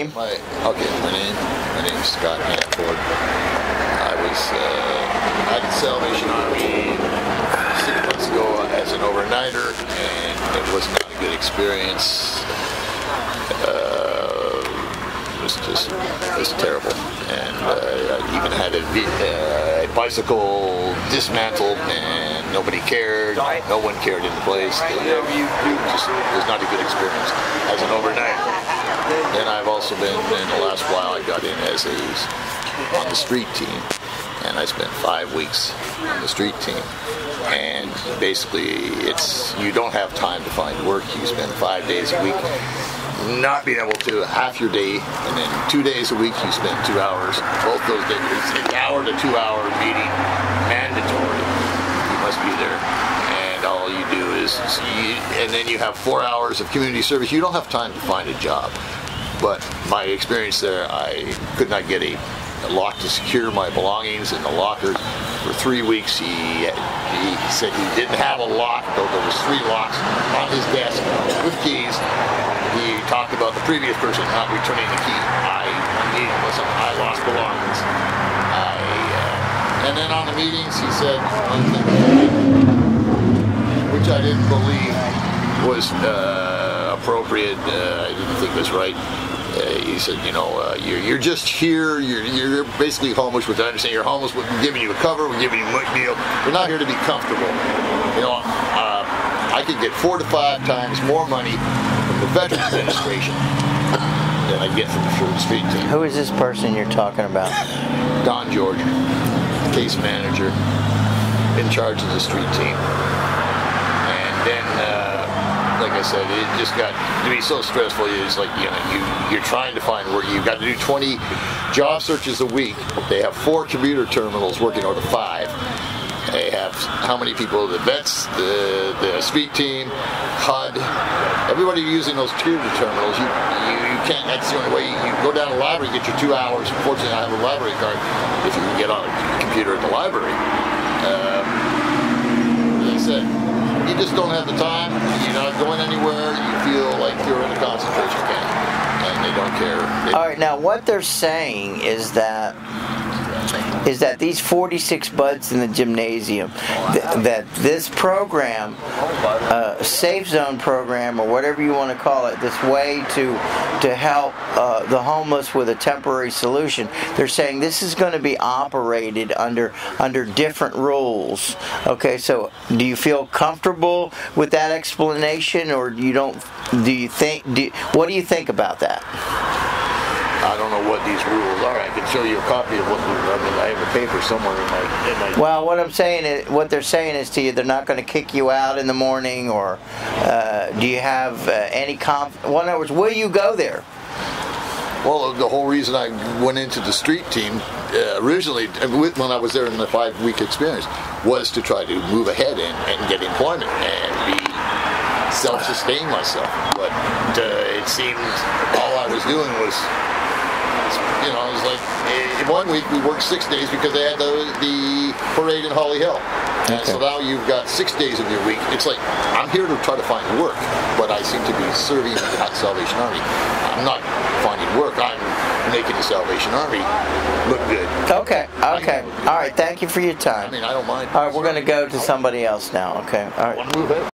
name? My name's Scott Hanford. I did Salvation Army 6 months ago as an overnighter, and it was not a good experience. It was terrible, and I even had a bicycle dismantled, and nobody cared. No one cared in the place. It was not a good experience as an overnighter. Then I've also been, in the last while, I got in as on the street team, and I spent 5 weeks on the street team. And basically, you don't have time to find work. You spend 5 days a week not being able to half your day, and then 2 days a week you spend 2 hours. Both those days, it's an hour to 2 hour meeting, mandatory. You must be there, and all you do is, and then you have 4 hours of community service. You don't have time to find a job. But my experience there, I could not get a lock to secure my belongings in the lockers. For 3 weeks, he said he didn't have a lock, though there was 3 locks on his desk with keys. He talked about the previous person not returning the key. I lost belongings. And then on the meetings, he said one thing, which I didn't believe was appropriate. I didn't think was right. He said, you're just here. You're basically homeless. Which I understand. You're homeless. We're giving you a cover. We're giving you a meal. We're not here to be comfortable. I could get 4 to 5 times more money from the Veterans Administration than I get from the street team. Who is this person you're talking about? Don George, case manager, in charge of the street team. And then, like I said, it just got to be so stressful. It's like, you're trying to find work. You've got to do 20 job searches a week. They have 4 commuter terminals working out of 5. They have how many people? The vets, the street team, HUD, everybody using those commuter terminals. You can't. That's the only way. You go down to the library, get your 2 hours. Fortunately, I have a library card. If you can get on a computer at the library, like I said, you just don't have the time. You're not going anywhere. You feel like you're in a concentration camp, and they don't care. All right. Now, what they're saying is that these 46 buds in the gymnasium, that this program, Safe Zone program, or whatever you want to call it, this way to help the homeless with a temporary solution, they're saying this is going to be operated under different rules. Okay, so do you feel comfortable with that explanation, or you don't? What do you think about that? I don't know what these rules are. I can show you a copy of what I have a paper somewhere in my. Well, what they're saying is to you, they're not going to kick you out in the morning, or do you have any well, in other words, will you go there? Well, the whole reason I went into the street team originally, when I was there in the 5-week experience, was to try to move ahead and get employment and be self-sustain myself. But it seemed all I was doing was. It was like, in 1 week we worked 6 days because they had the parade in Holly Hill. And so now you've got 6 days of your week. It's like, I'm here to try to find work, but I seem to be serving the Salvation Army. I'm not finding work. I'm making the Salvation Army look good. Okay. All right, thank you for your time. I mean, I don't mind. All right, we're going to go to somebody else now, okay? All right.